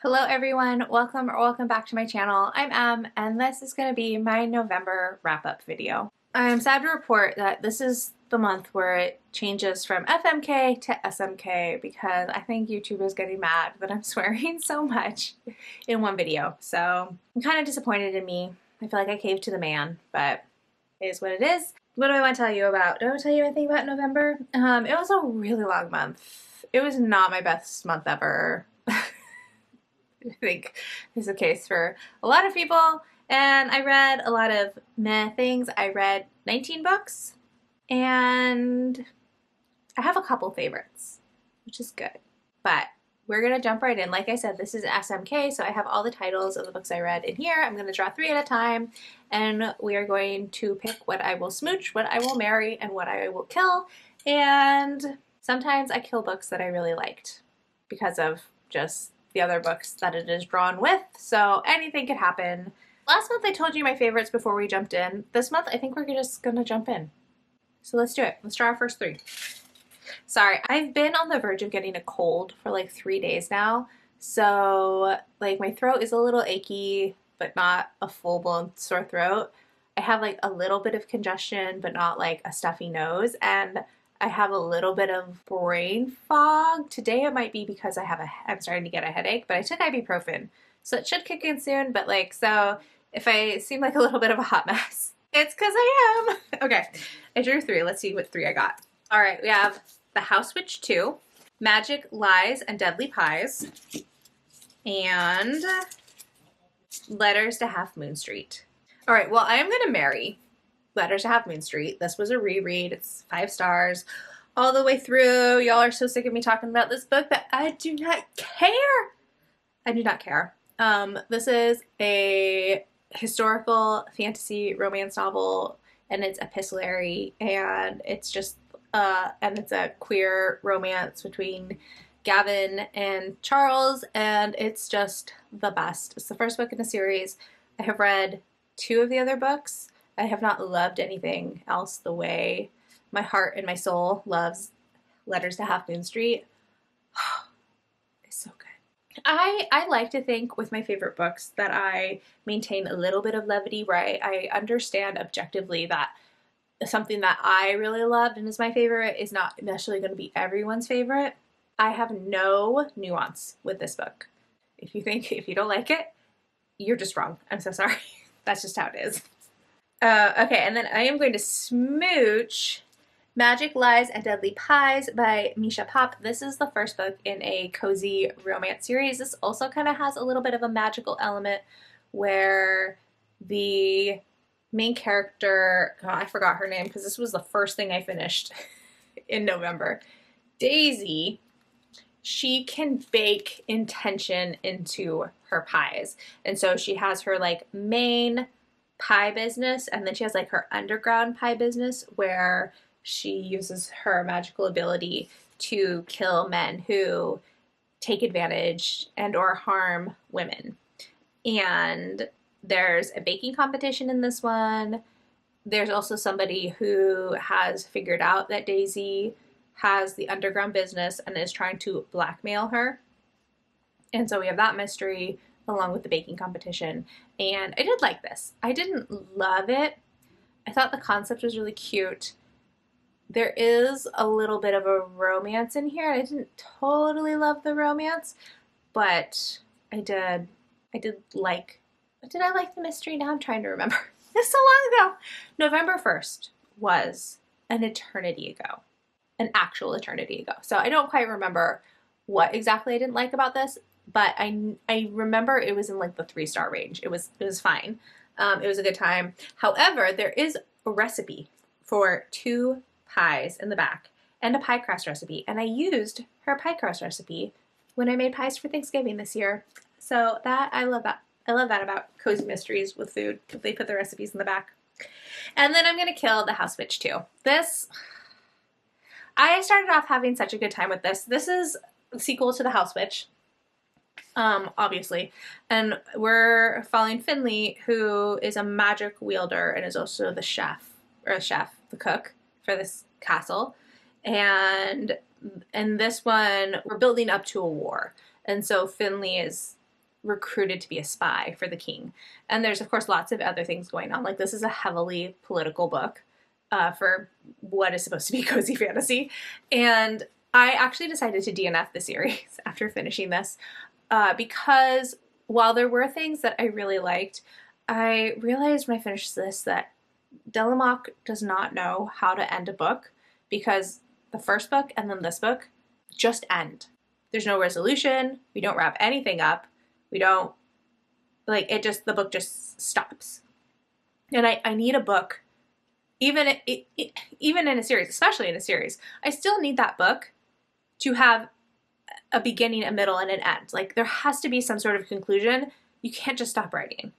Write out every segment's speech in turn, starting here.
Hello everyone, welcome back to my channel. I'm Em, and this is going to be my November wrap-up video. I'm sad to report that this is the month where it changes from FMK to SMK because I think YouTube is getting mad that I'm swearing so much in one video. So I'm kind of disappointed in me. I feel like I caved to the man, but it is what it is. What do I want to tell you about? Do I want to tell you anything about November? It was a really long month. It was not my best month ever. I think is the case for a lot of people. And I read a lot of meh things. I read 19 books, and I have a couple favorites, which is good. But we're going to jump right in. Like I said, this is SMK, so I have all the titles of the books I read in here. I'm going to draw 3 at a time, and we are going to pick what I will smooch, what I will marry, and what I will kill. And sometimes I kill books that I really liked because of just the other books that it is drawn with, so anything could happen. Last month I told you my favorites before we jumped in. This month I think we're just gonna jump in. So let's do it. Let's draw our first 3. Sorry, I've been on the verge of getting a cold for like 3 days now, so like my throat is a little achy, but not a full-blown sore throat. I have like a little bit of congestion, but not like a stuffy nose, and I have a little bit of brain fog. Today it might be because I'm starting to get a headache, but I took ibuprofen. So it should kick in soon, but like, so if I seem like a little bit of a hot mess, it's because I am. Okay, I drew 3. Let's see what 3 I got. All right, we have The House Witch 2, Magic, Lies, and Deadly Pies, and Letters to Half Moon Street. All right, well, I am going to marry Letters to Half Moon Street. This was a reread. It's 5 stars all the way through. Y'all are so sick of me talking about this book that I do not care. I do not care. This is a historical fantasy romance novel, and it's epistolary, and it's just and it's a queer romance between Gavin and Charles, and it's just the best. It's the first book in the series. I have read 2 of the other books. I have not loved anything else the way my heart and my soul loves Letters to Half Moon Street. It's so good. I like to think with my favorite books that I maintain a little bit of levity, where I understand objectively that something that I really loved and is my favorite is not necessarily going to be everyone's favorite. I have no nuance with this book. If you don't like it, you're just wrong. I'm so sorry. That's just how it is. Okay, and then I am going to smooch Magic, Lies, and Deadly Pies by Misha Pop. This is the first book in a cozy romance series. This also kind of has a little bit of a magical element where the main character, oh, I forgot her name because this was the first thing I finished in November, Daisy, she can bake intention into her pies. And so she has her like main pie business, and then she has like her underground pie business where she uses her magical ability to kill men who take advantage and or harm women. And there's a baking competition in this one. There's also somebody who has figured out that Daisy has the underground business and is trying to blackmail her. And so we have that mystery along with the baking competition. And I did like this. I didn't love it. I thought the concept was really cute. There is a little bit of a romance in here. I didn't totally love the romance, but I did like, did I like the mystery? Now I'm trying to remember. It's so long ago. November 1st was an eternity ago, an actual eternity ago. So I don't quite remember what exactly I didn't like about this, but I remember it was in like the 3-star range. It was fine. It was a good time. However, there is a recipe for 2 pies in the back and a pie crust recipe, and I used her pie crust recipe when I made pies for Thanksgiving this year. So that, I love that. I love that about cozy mysteries with food, if they put the recipes in the back. And then I'm going to kill The House Witch 2. This, I started off having such a good time with this. This is a sequel to The House Witch, obviously. And we're following Finley, who is a magic wielder and is also the the cook for this castle. And in this one, we're building up to a war. And so Finley is recruited to be a spy for the king. And there's, of course, lots of other things going on. Like, this is a heavily political book for what is supposed to be cozy fantasy. And I actually decided to DNF the series after finishing this because while there were things that I really liked, I realized when I finished this that Delamock does not know how to end a book, because the first book and then this book just end. There's no resolution. We don't wrap anything up. We don't, like, it just, the book just stops. And I need a book, even in a series, especially in a series, I still need that book to have a beginning, a middle, and an end. Like, there has to be some sort of conclusion. You can't just stop writing.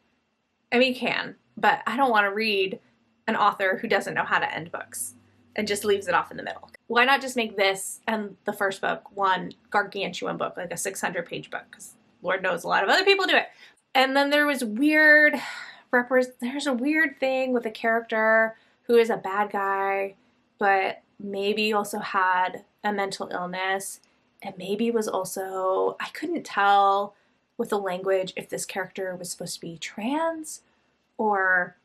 I mean, you can, but I don't want to read an author who doesn't know how to end books and just leaves it off in the middle. Why not just make this and the first book one gargantuan book, like a 600-page book? Because Lord knows a lot of other people do it. And then there was there's a weird thing with a character who is a bad guy, but maybe also had a mental illness, and maybe was also, I couldn't tell with the language if this character was supposed to be trans or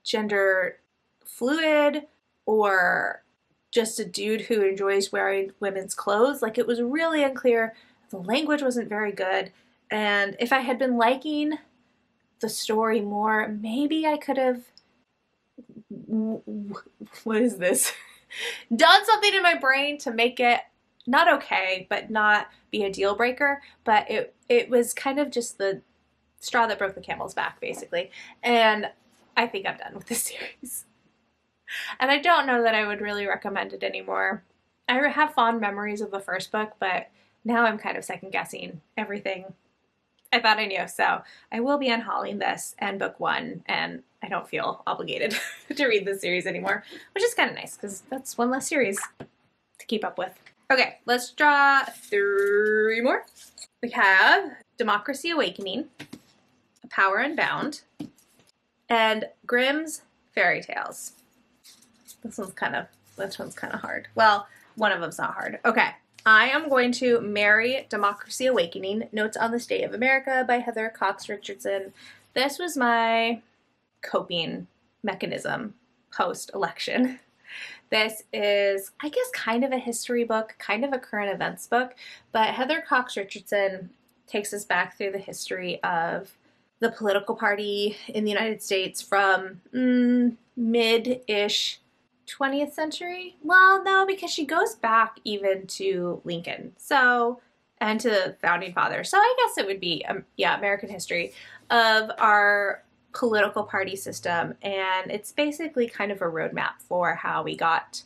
gender fluid or just a dude who enjoys wearing women's clothes. Like, it was really unclear. The language wasn't very good. And if I had been liking the story more, maybe I could have, what is this? Done something in my brain to make it not okay, but not be a deal breaker. But it was kind of just the straw that broke the camel's back, basically. And I think I'm done with this series. And I don't know that I would really recommend it anymore. I have fond memories of the first book, but now I'm kind of second guessing everything I thought I knew. So I will be unhauling this and book one, and I don't feel obligated to read this series anymore, which is kind of nice because that's one less series to keep up with. Okay, let's draw 3 more. We have Democracy Awakening, Power Unbound, and Grimm's Fairy Tales. This one's kind of hard. Well, one of them's not hard. Okay. I am going to marry Democracy Awakening, Notes on the State of America by Heather Cox Richardson. This was my coping mechanism post-election. This is, I guess, kind of a history book, kind of a current events book, but Heather Cox Richardson takes us back through the history of the political party in the United States from mid-ish 20th century? Well, no, because she goes back even to Lincoln, and to the founding fathers. So I guess it would be, American history of our political party system. And it's basically kind of a roadmap for how we got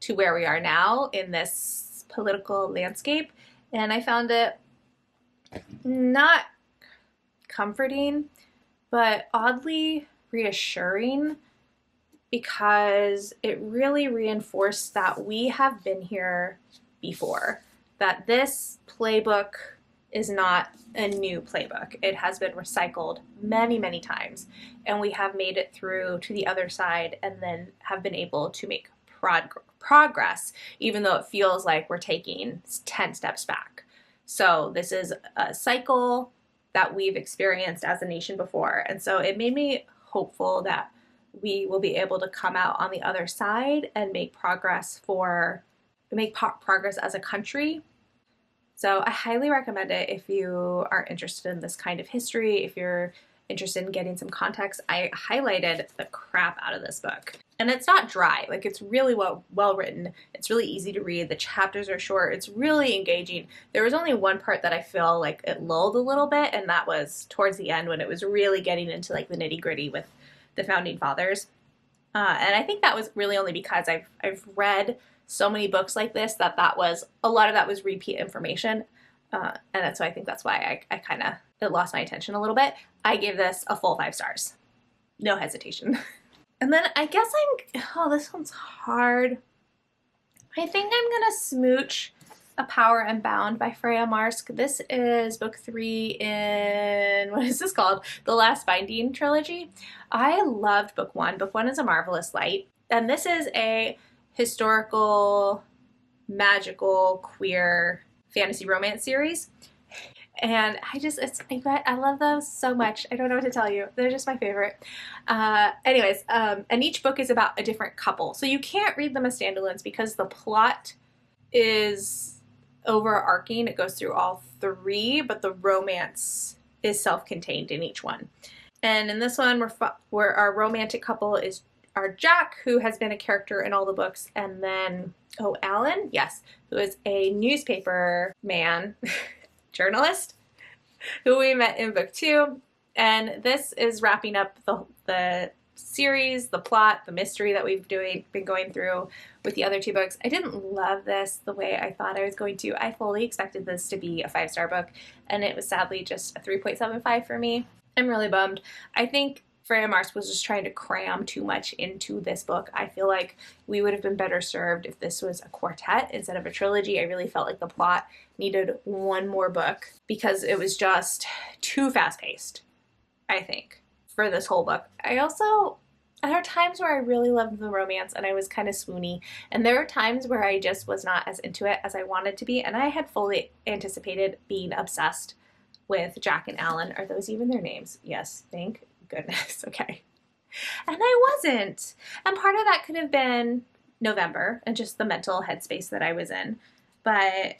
to where we are now in this political landscape. And I found it not comforting, but oddly reassuring, because it really reinforced that we have been here before, that this playbook is not a new playbook. It has been recycled many, many times, and we have made it through to the other side and then have been able to make progress, even though it feels like we're taking 10 steps back. So this is a cycle that we've experienced as a nation before, and so it made me hopeful that we will be able to come out on the other side and make progress as a country. So I highly recommend it if you are interested in this kind of history, if you're interested in getting some context. I highlighted the crap out of this book. And it's not dry, like, it's really well written. It's really easy to read. The chapters are short. It's really engaging. There was only one part that I feel like it lulled a little bit, and that was towards the end when it was really getting into like the nitty-gritty with the founding fathers. And I think that was really only because I've read so many books like this that a lot of that was repeat information. And so I think that's why I kind of, it lost my attention a little bit. I gave this a full 5 stars. No hesitation. And then I guess this one's hard. I think I'm gonna smooch A Power Unbound by Freya Marsk. This is book 3 in, what is this called? The Last Binding trilogy. I loved book 1. Book 1 is A Marvelous Light. And this is a historical, magical, queer fantasy romance series. And I love those so much. I don't know what to tell you. They're just my favorite. And each book is about a different couple. So you can't read them as standalones because the plot is overarching. It goes through all three, but the romance is self-contained in each one. And in this one, where our romantic couple is our Jack, who has been a character in all the books, and then, Alan, yes, who is a newspaper man, journalist, who we met in book 2. And this is wrapping up the series, the plot, the mystery that we've been going through with the other 2 books. I didn't love this the way I thought I was going to. I fully expected this to be a 5-star book, and it was sadly just a 3.75 for me. I'm really bummed. I think Freya Marks was just trying to cram too much into this book. I feel like we would have been better served if this was a quartet instead of a trilogy. I really felt like the plot needed one more book because it was just too fast-paced, I think, for this whole book. There are times where I really loved the romance and I was kind of swoony, and there were times where I just was not as into it as I wanted to be, and I had fully anticipated being obsessed with Jack and Alan. Are those even their names? Yes, thank goodness. Okay. And I wasn't. And part of that could have been November and just the mental headspace that I was in. But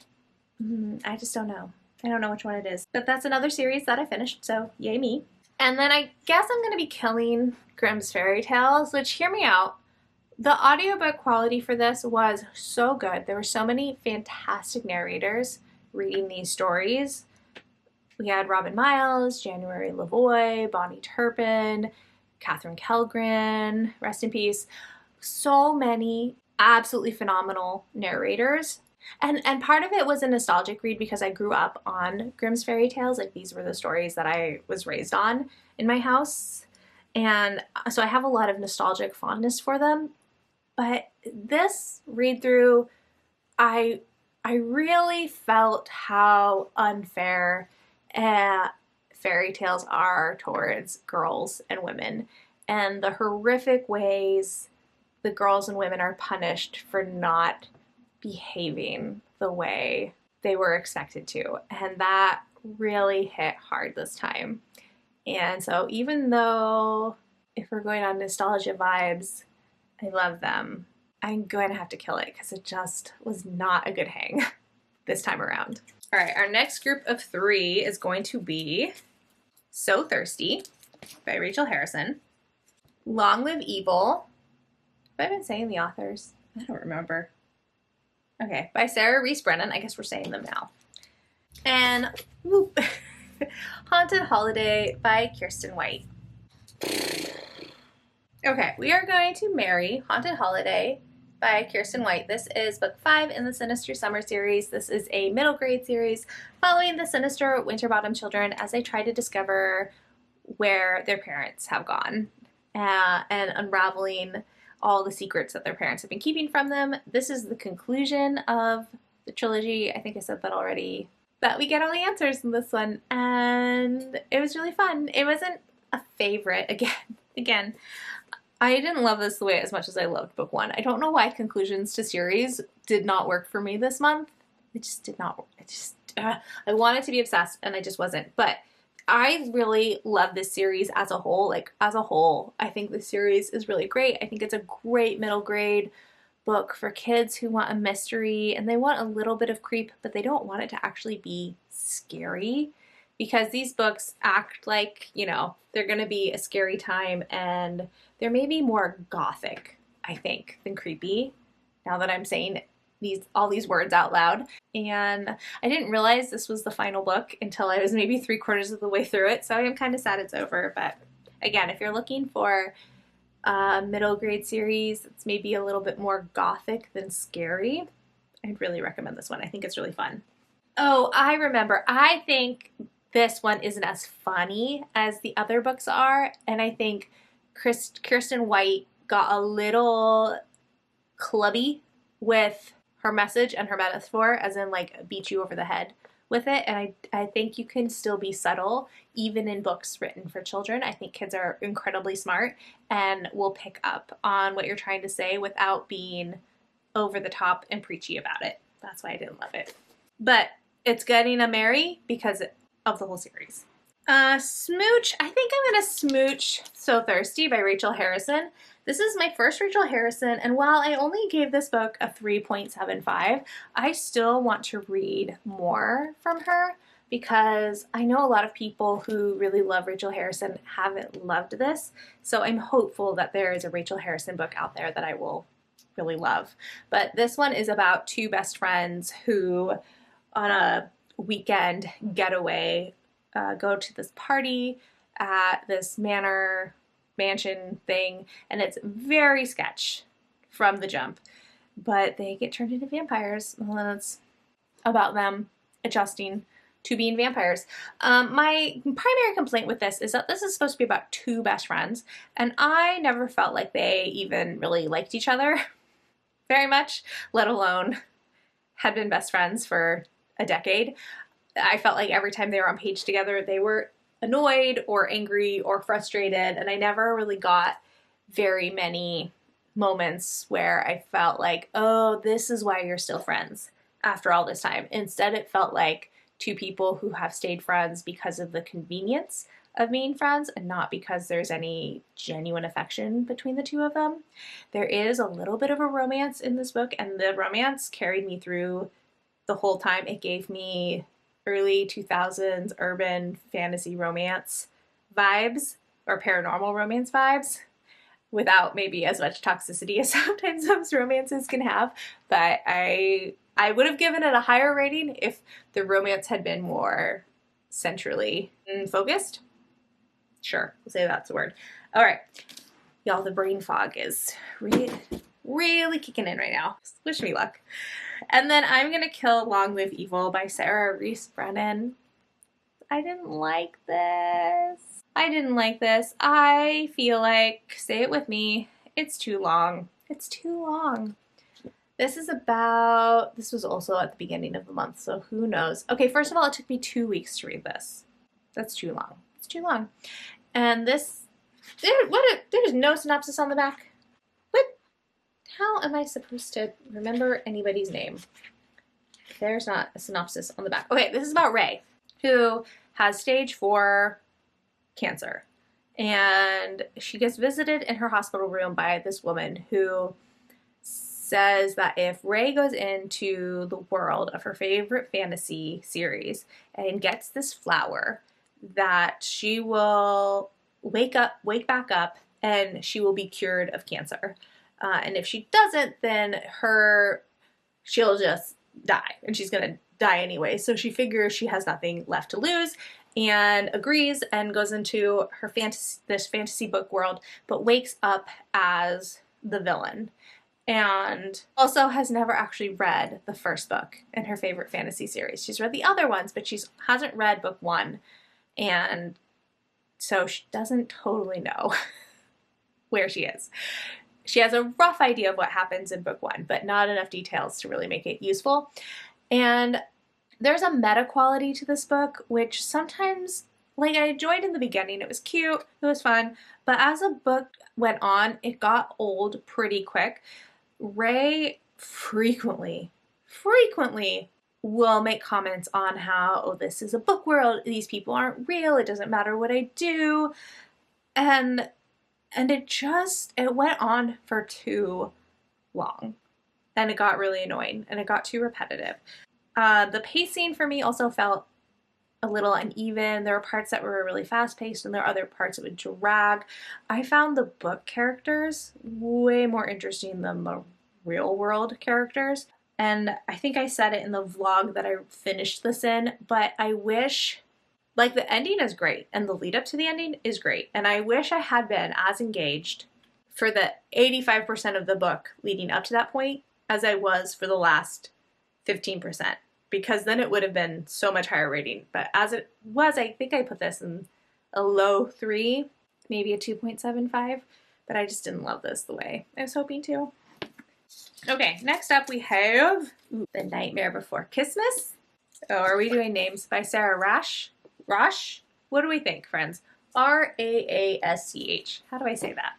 I just don't know. I don't know which one it is. But that's another series that I finished, so yay me. And then I guess I'm going to be killing Grimm's Fairy Tales, which, hear me out, the audiobook quality for this was so good. There were so many fantastic narrators reading these stories. We had Robin Miles, January Lavoie, Bonnie Turpin, Catherine Kellgren, rest in peace. So many absolutely phenomenal narrators. And part of it was a nostalgic read because I grew up on Grimm's Fairy Tales. Like, these were the stories that I was raised on in my house. And so I have a lot of nostalgic fondness for them. But this read through, I really felt how unfair fairy tales are towards girls and women, and the horrific ways the girls and women are punished for not behaving the way they were expected to. And that really hit hard this time. And so even though, if we're going on nostalgia vibes, I love them, I'm going to have to kill it because it just was not a good hang this time around. All right, our next group of 3 is going to be So Thirsty by Rachel Harrison, Long Live Evil. Have I been saying the authors? I don't remember. Okay, by Sarah Reese Brennan. I guess we're saying them now. And Haunted Holiday by Kirsten White. Okay, we are going to marry Haunted Holiday by Kirsten White. This is book 5 in the Sinister Summer series. This is a middle grade series following the sinister Winterbottom children as they try to discover where their parents have gone and unraveling all the secrets that their parents have been keeping from them. This is the conclusion of the trilogy. I think I said that already. But we get all the answers in this one, and it was really fun. It wasn't a favorite. Again, I didn't love this the way as much as I loved book 1. I don't know why conclusions to series did not work for me this month. It just did not work. I wanted to be obsessed and I just wasn't. But I really love this series as a whole. Like, as a whole, I think this series is really great. I think it's a great middle grade book for kids who want a mystery and they want a little bit of creep, but they don't want it to actually be scary. Because these books act like, you know, they're going to be a scary time, and they're maybe more gothic, I think, than creepy, now that I'm saying all these words out loud. And I didn't realize this was the final book until I was maybe 3/4 of the way through it, so I'm kind of sad it's over. But again, if you're looking for a middle grade series that's maybe a little bit more gothic than scary, I'd really recommend this one. I think it's really fun. Oh, I remember. I think this one isn't as funny as the other books are, and I think Kirsten White got a little clubby with her message and her metaphor, as in like beat you over the head with it. And I think you can still be subtle even in books written for children. I think kids are incredibly smart and will pick up on what you're trying to say without being over the top and preachy about it. That's why I didn't love it. But it's getting a marry because of the whole series. Smooch. I think I'm gonna smooch So Thirsty by Rachel Harrison. This is my first Rachel Harrison, and while I only gave this book a 3.75, I still want to read more from her because I know a lot of people who really love Rachel Harrison haven't loved this, so I'm hopeful that there is a Rachel Harrison book out there that I will really love. But this one is about two best friends who, on a weekend getaway, go to this party at this mansion thing, and it's very sketch from the jump, but they get turned into vampires, and it's about them adjusting to being vampires. My primary complaint with this is that this is supposed to be about two best friends, and I never felt like they even really liked each other very much, let alone had been best friends for a decade. I felt like every time they were on page together, they were annoyed or angry or frustrated, and I never really got very many moments where I felt like, oh, this is why you're still friends after all this time. Instead, it felt like two people who have stayed friends because of the convenience of being friends and not because there's any genuine affection between the two of them. There is a little bit of a romance in this book, and the romance carried me through the whole time. It gave me early 2000s urban fantasy romance vibes or paranormal romance vibes without maybe as much toxicity as sometimes those romances can have. But I would have given it a higher rating if the romance had been more centrally focused. Sure, we'll say that's the word. All right, y'all, the brain fog is really kicking in right now. Wish me luck. And then I'm Gonna Kill Long Live Evil by Sarah Reese Brennan. I didn't like this. I feel like, say it with me, it's too long. It's too long. This was also at the beginning of the month, so who knows. Okay, first of all, it took me 2 weeks to read this. That's too long. It's too long. And there's no synopsis on the back. How am I supposed to remember anybody's name? There's not a synopsis on the back. Okay, this is about Ray, who has stage 4 cancer. And she gets visited in her hospital room by this woman who says that if Ray goes into the world of her favorite fantasy series and gets this flower, that she will wake back up and she will be cured of cancer. And if she doesn't, then she'll just die, and she's gonna die anyway. So she figures she has nothing left to lose and agrees and goes into her this fantasy book world, but wakes up as the villain. And also has never actually read the first book in her favorite fantasy series. She's read the other ones, but she hasn't read book 1. And so she doesn't totally know where she is. She has a rough idea of what happens in book 1, but not enough details to really make it useful. And there's a meta quality to this book, which sometimes, like, I enjoyed in the beginning. It was cute, it was fun, but as the book went on, it got old pretty quick. Ray frequently will make comments on how, oh, this is a book world, these people aren't real, it doesn't matter what I do, and it went on for too long, and it got really annoying, and it got too repetitive. The pacing for me also felt a little uneven. There were parts that were really fast-paced, and there were other parts that would drag. I found the book characters way more interesting than the real-world characters, and I think I said it in the vlog that I finished this in, but I wish, like, the ending is great, and the lead-up to the ending is great, and I wish I had been as engaged for the 85% of the book leading up to that point as I was for the last 15%. Because then it would have been so much higher rating. But as it was, I think I put this in a low 3, maybe a 2.75. But I just didn't love this the way I was hoping to. Okay, next up we have The Nightmare Before Christmas. Oh, are we doing names by Sarah Rasch? Rasch? What do we think, friends? Raasch. How do I say that?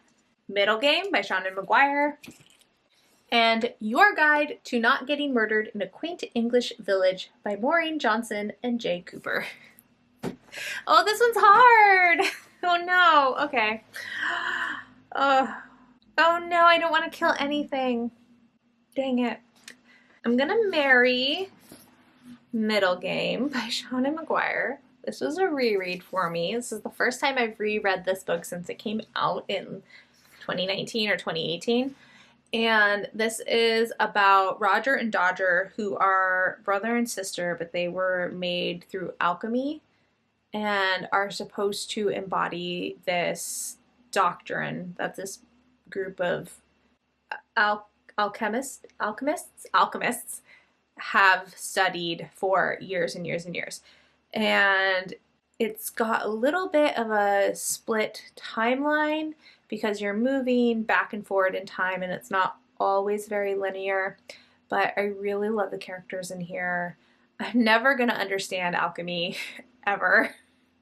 Middle Game by Shannon McGuire. And Your Guide to Not Getting Murdered in a Quaint English Village by Maureen Johnson and Jay Cooper. Oh, this one's hard. Oh no. Okay. Oh, oh no, I don't want to kill anything. Dang it. I'm gonna marry Middle Game by Shauna McGuire. This was a reread for me. This is the first time I've reread this book since it came out in 2019 or 2018. And this is about Roger and Dodger, who are brother and sister, but they were made through alchemy and are supposed to embody this doctrine that this group of alchemists have studied for years and years and years. And it's got a little bit of a split timeline because you're moving back and forward in time and it's not always very linear, but I really love the characters in here. I'm never gonna understand alchemy ever,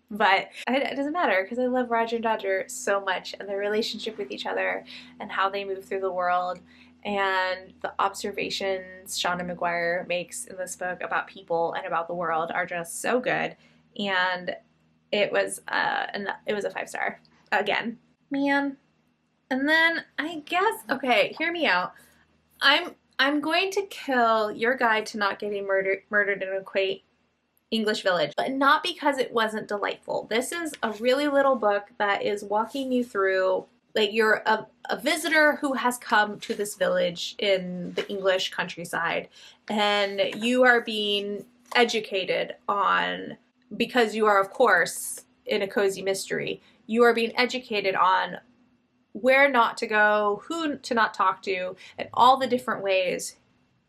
but it doesn't matter because I love Roger and Dodger so much and their relationship with each other and how they move through the world and the observations Shauna McGuire makes in this book about people and about the world are just so good. And it was a 5-star again, man. And then I guess, okay, hear me out. I'm going to kill Your Guide to Not Getting Murdered in a Quaint English Village, but not because it wasn't delightful. This is a really little book that is walking you through, like, you're a visitor who has come to this village in the English countryside, and you are being educated on, because you are, of course, in a cozy mystery, you are being educated on where not to go, who to not talk to, and all the different ways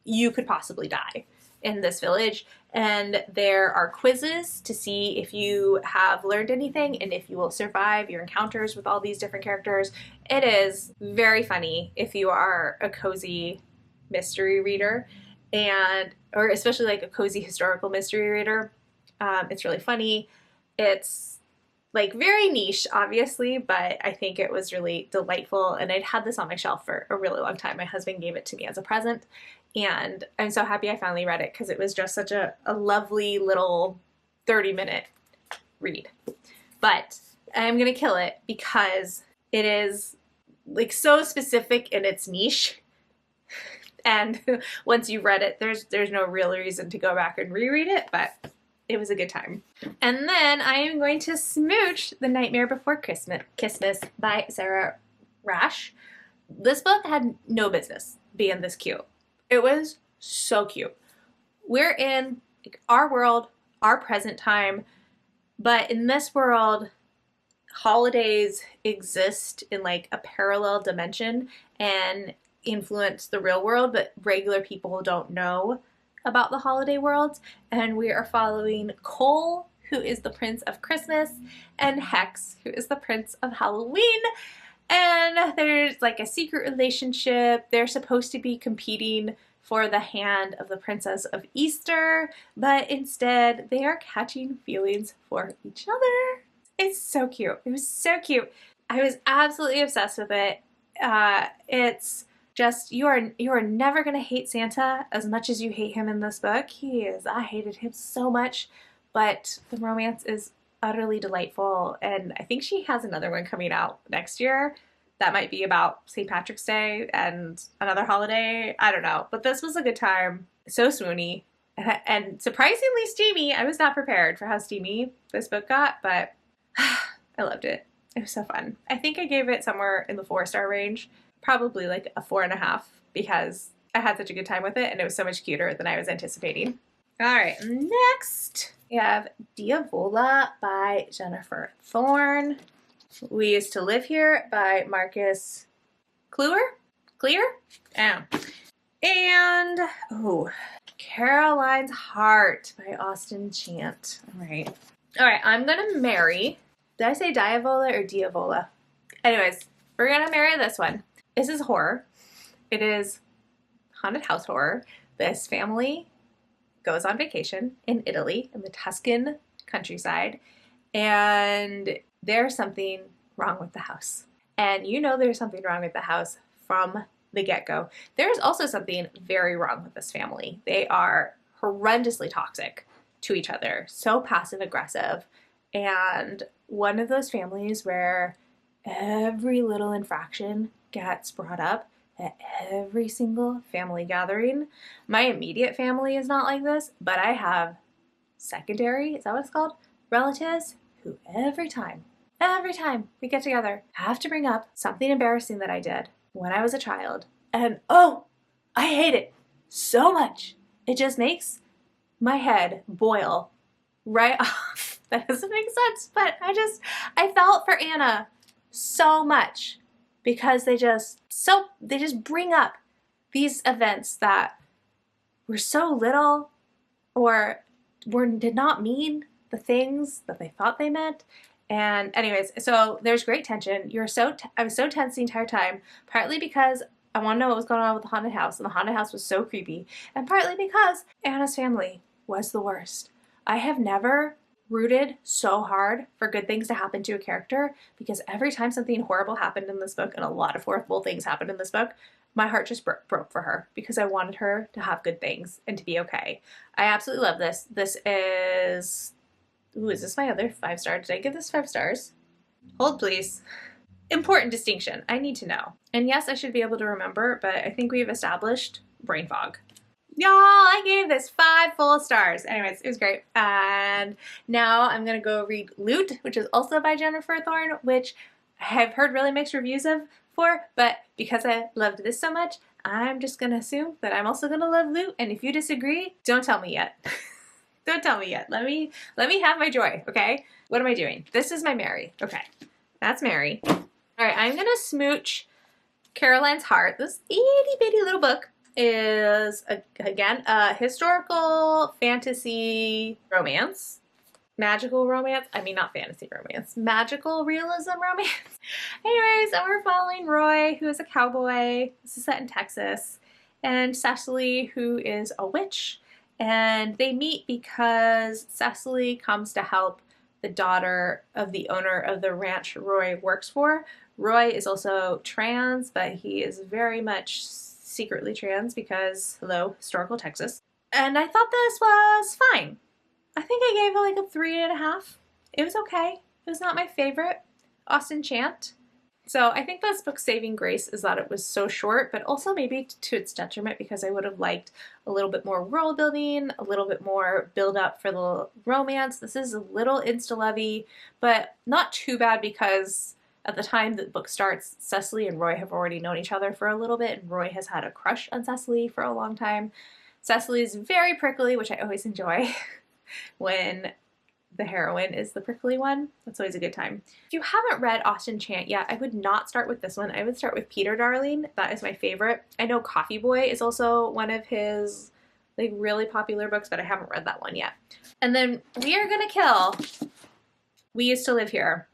you could possibly die in this village. And there are quizzes to see if you have learned anything and if you will survive your encounters with all these different characters. It is very funny if you are a cozy mystery reader, or especially like a cozy historical mystery reader. It's really funny. It's like very niche, obviously, but I think it was really delightful. And I'd had this on my shelf for a really long time. My husband gave it to me as a present. And I'm so happy I finally read it because it was just such a lovely little 30-minute read. But I'm going to kill it because it is like so specific in its niche. And once you've read it, there's no real reason to go back and reread it, but it was a good time. And then I am going to smooch The Nightmare Before Christmas by Sarah Rash. This book had no business being this cute. It was so cute. We're in our world, our present time, but in this world, holidays exist in like a parallel dimension and influence the real world, but regular people don't know about the holiday world. And we are following Cole, who is the Prince of Christmas, and Hex, who is the Prince of Halloween. And there's like a secret relationship. They're supposed to be competing for the hand of the Princess of Easter, but instead they are catching feelings for each other. It's so cute. It was so cute. I was absolutely obsessed with it. It's just, you are never gonna hate Santa as much as you hate him in this book. I hated him so much, but the romance is utterly delightful, and I think she has another one coming out next year that might be about St. Patrick's Day and another holiday. I don't know, but this was a good time. So swoony and surprisingly steamy. I was not prepared for how steamy this book got, but I loved it. It was so fun. I think I gave it somewhere in the 4-star range, probably like a 4.5, because I had such a good time with it and it was so much cuter than I was anticipating. All right, next we have Diavola by Jennifer Thorne. We Used to Live Here by Marcus Clear? Yeah. And, Caroline's Heart by Austin Chant. All right, I'm gonna marry, did I say Diavola or Diavola? Anyways, we're gonna marry this one. This is horror. It is haunted house horror. This family goes on vacation in Italy, in the Tuscan countryside, and there's something wrong with the house. And you know there's something wrong with the house from the get-go. There's also something very wrong with this family. They are horrendously toxic to each other, so passive-aggressive, and one of those families where every little infraction gets brought up at every single family gathering. My immediate family is not like this, but I have secondary, is that what it's called? Relatives who every time we get together, have to bring up something embarrassing that I did when I was a child. And oh, I hate it so much. It just makes my head boil right off. That doesn't make sense, but I felt for Anna so much because they just bring up these events that were so little or did not mean the things that they thought they meant. And anyways, so there's great tension. I was so tense the entire time, partly because I want to know what was going on with the haunted house, and the haunted house was so creepy, and partly because Anna's family was the worst. I have never rooted so hard for good things to happen to a character, because every time something horrible happened in this book, and a lot of horrible things happened in this book, my heart just broke for her because I wanted her to have good things and to be okay. I absolutely love this. This is... Ooh, is this my other 5-star? Did I give this 5 stars? Hold, please. Important distinction. I need to know. And yes, I should be able to remember, but I think we've established brain fog. Y'all, I gave this 5 full stars. Anyways, it was great. And now I'm going to go read Loot, which is also by Jennifer Thorne, which I've heard really mixed reviews for, but because I loved this so much, I'm just going to assume that I'm also going to love Loot. And if you disagree, don't tell me yet. Don't tell me yet. Let me have my joy, okay? What am I doing? This is my Mary. Okay, that's Mary. All right, I'm gonna smooch Caroline's Heart. This itty bitty little book is, again, a historical fantasy romance. Magical romance. I mean, not fantasy romance. Magical realism romance. Anyways, and we're following Roy, who is a cowboy. This is set in Texas. And Cecily, who is a witch. And they meet because Cecily comes to help the daughter of the owner of the ranch Roy works for. Roy is also trans, but he is very much secretly trans because, hello, historical Texas. And I thought this was fine. I think I gave it like a 3.5. It was okay. It was not my favorite Austen Chant. So I think this book's saving grace is that it was so short, but also maybe to its detriment because I would have liked a little bit more world building, a little bit more build up for the romance. This is a little insta-lovey, but not too bad because at the time that the book starts, Cecily and Roy have already known each other for a little bit, and Roy has had a crush on Cecily for a long time. Cecily is very prickly, which I always enjoy when the heroine is the prickly one. That's always a good time. If you haven't read Austen Chant yet, I would not start with this one. I would start with Peter Darling. That is my favorite. I know Coffee Boy is also one of his like really popular books, but I haven't read that one yet. And then We Are Gonna Kill We Used to Live Here.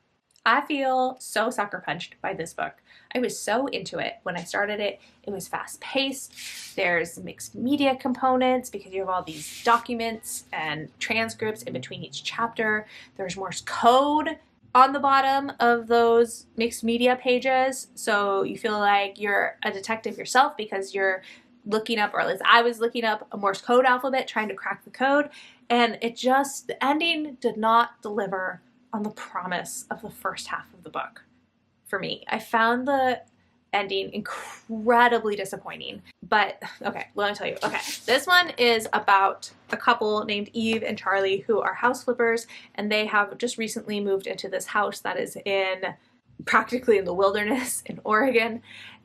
I feel so sucker punched by this book. I was so into it when I started it. It was fast paced. There's mixed media components because you have all these documents and transcripts in between each chapter. There's Morse code on the bottom of those mixed media pages. So you feel like you're a detective yourself because you're looking up, or at least I was looking up, a Morse code alphabet trying to crack the code. And the ending did not deliver on the promise of the first half of the book. For me, I found the ending incredibly disappointing. But okay, let me tell you. Okay, this one is about a couple named Eve and Charlie who are house flippers, and they have just recently moved into this house that is practically in the wilderness in Oregon.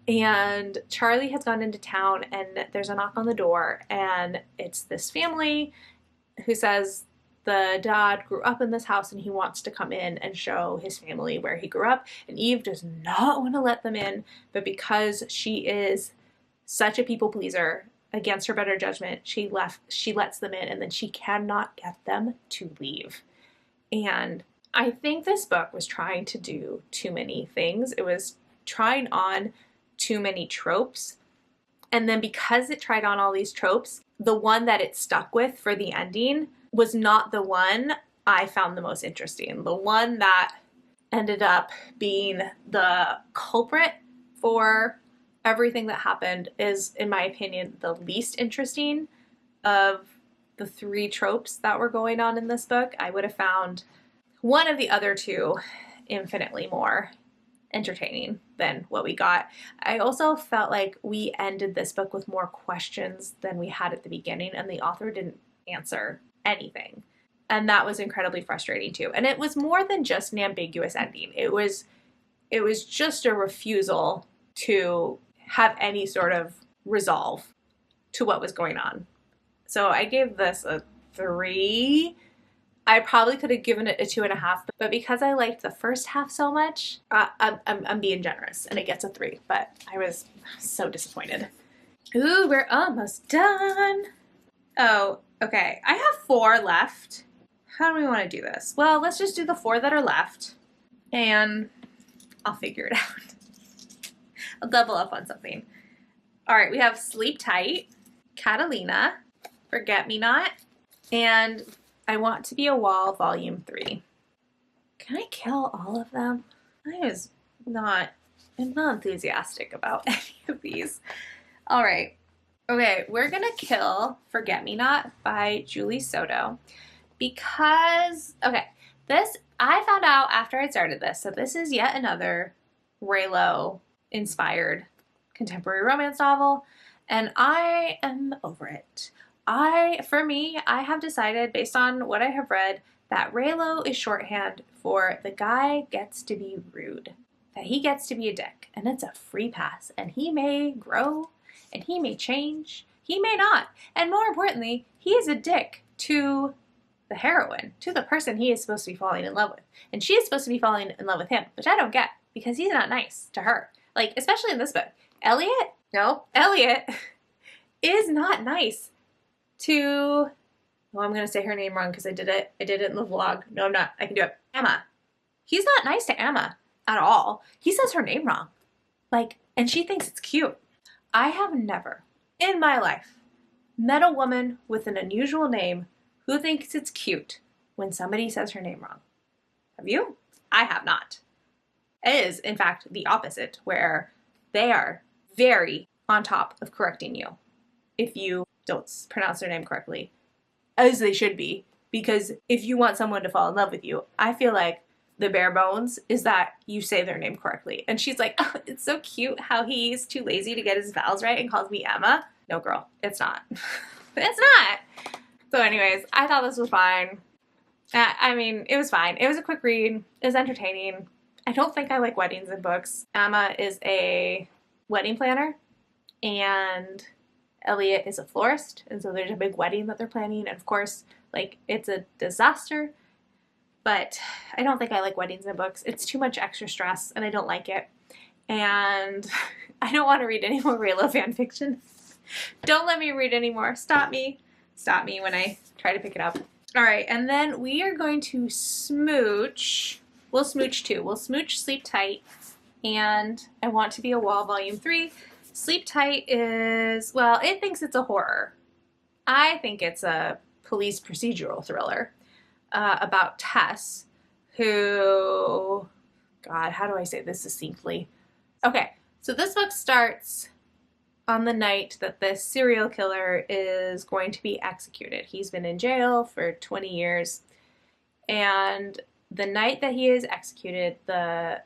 And Charlie has gone into town, and there's a knock on the door, and it's this family who says the dad grew up in this house and he wants to come in and show his family where he grew up. And Eve does not want to let them in, but because she is such a people pleaser, against her better judgment, she lets them in, and then she cannot get them to leave. And I think this book was trying to do too many things. It was trying on too many tropes. And then because it tried on all these tropes, the one that it stuck with for the ending was not the one I found the most interesting. The one that ended up being the culprit for everything that happened is, in my opinion, the least interesting of the 3 tropes that were going on in this book. I would have found one of the other two infinitely more entertaining than what we got. I also felt like we ended this book with more questions than we had at the beginning, and the author didn't answer anything. And that was incredibly frustrating too. And it was more than just an ambiguous ending. It was just a refusal to have any sort of resolve to what was going on. So I gave this a 3. I probably could have given it a 2.5, but because I liked the first half so much, I'm being generous, and it gets a 3. But I was so disappointed. Ooh, we're almost done. Oh, okay. I have 4 left. How do we want to do this? Well, let's just do the 4 that are left, and I'll figure it out. I'll double up on something. All right, we have Sleep Tight, Catalina, Forget Me Not, and I Want to Be a Wall, Volume 3. Can I kill all of them? I'm not enthusiastic about any of these. All right. Okay, we're gonna kill Forget Me Not by Julie Soto because, okay, this, I found out after I started this, so this is yet another Raylo inspired contemporary romance novel, and I am over it. For me, I have decided, based on what I have read, that Raylo is shorthand for the guy gets to be rude, that he gets to be a dick, and it's a free pass, and he may grow, and he may change, he may not, and more importantly, he is a dick to the heroine, to the person he is supposed to be falling in love with, and she is supposed to be falling in love with him, which I don't get, because he's not nice to her. Like, especially in this book. Elliot is not nice to, well, I'm going to say her name wrong because I did it in the vlog. No, I'm not. I can do it. Emma. He's not nice to Emma at all. He says her name wrong. Like, and she thinks it's cute. I have never in my life met a woman with an unusual name who thinks it's cute when somebody says her name wrong. Have you? I have not. It is, in fact, the opposite, where they are very on top of correcting you if you don't pronounce their name correctly, as they should be, because if you want someone to fall in love with you, I feel like the bare bones is that you say their name correctly. And she's like, oh, it's so cute how he's too lazy to get his vowels right and calls me Emma. No, girl, it's not. It's not. So anyways, I thought this was fine. I mean, it was fine. It was a quick read. It was entertaining. I don't think I like weddings in books. Emma is a wedding planner, and Elliot is a florist, and so there's a big wedding that they're planning, and of course, like, it's a disaster, but I don't think I like weddings in books. It's too much extra stress, and I don't like it, and I don't want to read any more Raylo fan fiction. Don't let me read anymore. Stop me when I try to pick it up. All right, and then we are going to smooch. We'll smooch too. We'll smooch Sleep Tight and I Want to Be a Wall, Volume 3. Sleep Tight is, well, it thinks it's a horror. I think it's a police procedural thriller about Tess, who, God, how do I say this succinctly? Okay, so this book starts on the night that this serial killer is going to be executed. He's been in jail for 20 years, and the night that he is executed, the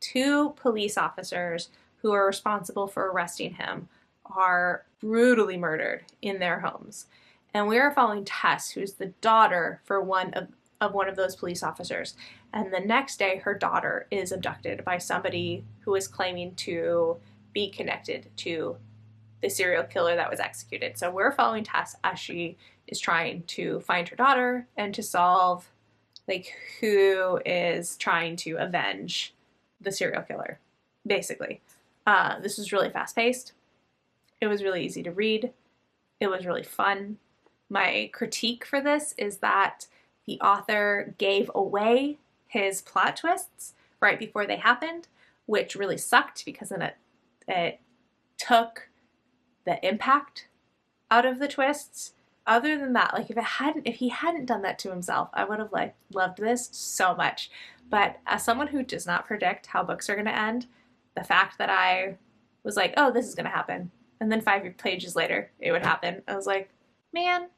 2 police officers who are responsible for arresting him are brutally murdered in their homes. And we are following Tess, who's the daughter for one of those police officers. And the next day, her daughter is abducted by somebody who is claiming to be connected to the serial killer that was executed. So we're following Tess as she is trying to find her daughter and to solve, like, who is trying to avenge the serial killer, basically. This was really fast-paced. It was really easy to read. It was really fun. My critique for this is that the author gave away his plot twists right before they happened, which really sucked because then it took the impact out of the twists. Other than that, like, if he hadn't done that to himself, I would have loved this so much. But as someone who does not predict how books are going to end, the fact that I was like, oh, this is going to happen, and then 5 pages later it would happen, I was like, man,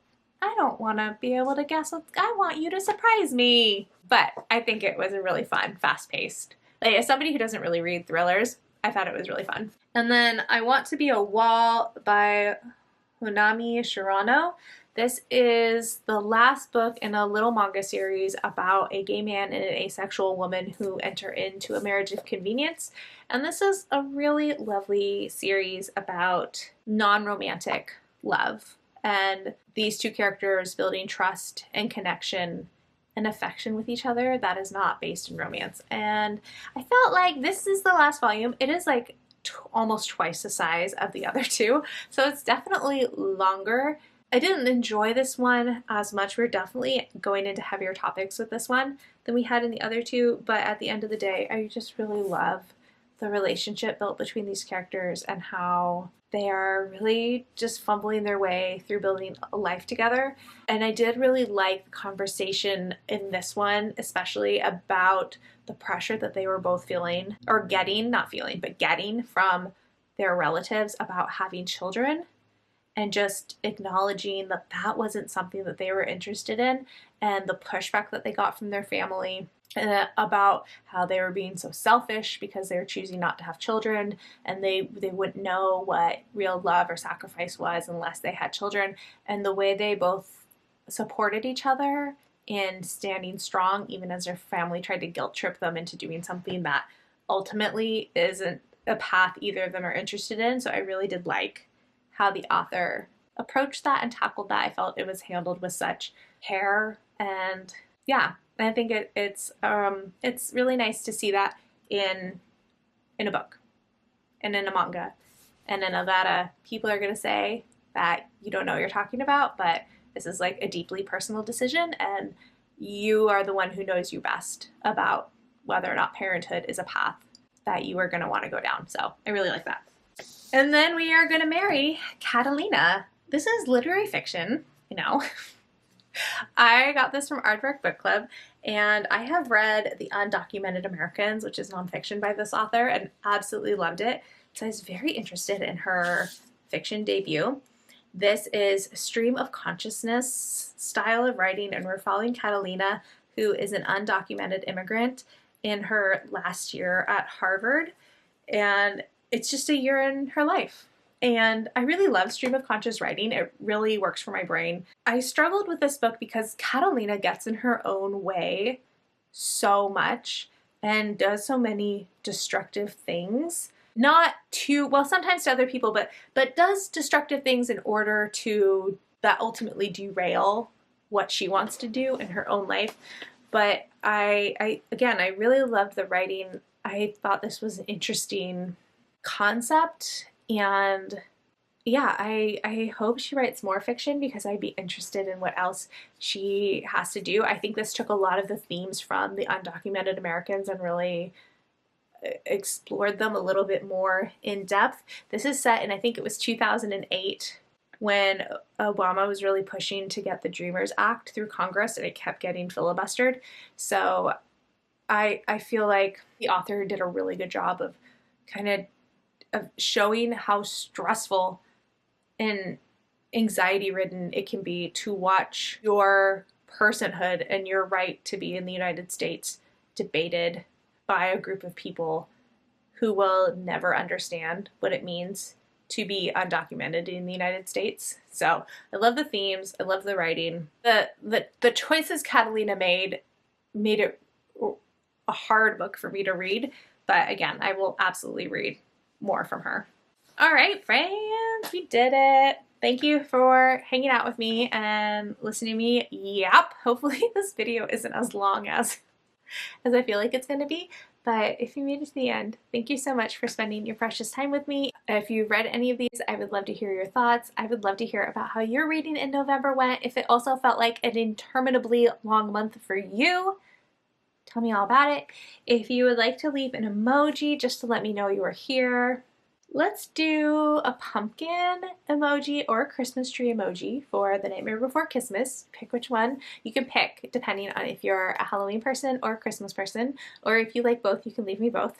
I don't want to be able to guess I want you to surprise me. But I think it was a really fun, fast-paced. Like, as somebody who doesn't really read thrillers, I thought it was really fun. And then I Want to Be a Wall by Hunami Shirano. This is the last book in a little manga series about a gay man and an asexual woman who enter into a marriage of convenience. And this is a really lovely series about non-romantic love and these two characters building trust and connection and affection with each other that is not based in romance. And I felt like this is the last volume. It is like almost twice the size of the other two, so it's definitely longer. I didn't enjoy this one as much. We're definitely going into heavier topics with this one than we had in the other two, but at the end of the day, I just really love the relationship built between these characters and how they are really just fumbling their way through building a life together. And I did really like the conversation in this one, especially about the pressure that they were both feeling, or getting, not feeling, but getting from their relatives about having children, and just acknowledging that that wasn't something that they were interested in, and the pushback that they got from their family about how they were being so selfish because they were choosing not to have children, and they wouldn't know what real love or sacrifice was unless they had children, and the way they both supported each other in standing strong even as their family tried to guilt trip them into doing something that ultimately isn't a path either of them are interested in. So I really did like how the author approached that and tackled that. I felt it was handled with such care, and yeah, I think it's really nice to see that in a book and in a manga. And in Nevada, people are gonna say that you don't know what you're talking about, but this is like a deeply personal decision, and you are the one who knows you best about whether or not parenthood is a path that you are gonna want to go down. So I really like that. And then we are gonna marry Catalina. This is literary fiction, you know. I got this from Aardvark Book Club, and I have read The Undocumented Americans, which is nonfiction by this author, and absolutely loved it. So I was very interested in her fiction debut. This is a stream of consciousness style of writing, and we're following Catalina, who is an undocumented immigrant in her last year at Harvard, and it's just a year in her life. And I really love stream of conscious writing. It really works for my brain. I struggled with this book because Catalina gets in her own way so much and does so many destructive things. Not to, well, sometimes to other people, but does destructive things in order to that ultimately derail what she wants to do in her own life. But I really loved the writing. I thought this was an interesting concept, and yeah, I hope she writes more fiction because I'd be interested in what else she has to do. I think this took a lot of the themes from The Undocumented Americans and really explored them a little bit more in depth. This is set in, I think it was 2008, when Obama was really pushing to get the Dreamers Act through Congress, and it kept getting filibustered. So I feel like the author did a really good job of kind of showing how stressful and anxiety-ridden it can be to watch your personhood and your right to be in the United States debated by a group of people who will never understand what it means to be undocumented in the United States. So I love the themes, I love the writing. The choices Catalina made it a hard book for me to read, but again, I will absolutely read more from her. All right, friends, we did it. Thank you for hanging out with me and listening to me yap. Hopefully this video isn't as long as I feel like it's going to be, but if you made it to the end, thank you so much for spending your precious time with me. If you've read any of these, I would love to hear your thoughts. I would love to hear about how your reading in November went. If it also felt like an interminably long month for you, tell me all about it. If you would like to leave an emoji just to let me know you are here, let's do a pumpkin emoji or a Christmas tree emoji for The Nightmare Before Christmas. Pick which one. You can pick depending on if you're a Halloween person or a Christmas person, or if you like both, you can leave me both.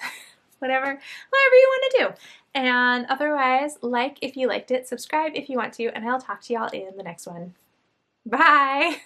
whatever you want to do. And otherwise, like if you liked it, subscribe if you want to, and I'll talk to y'all in the next one. Bye!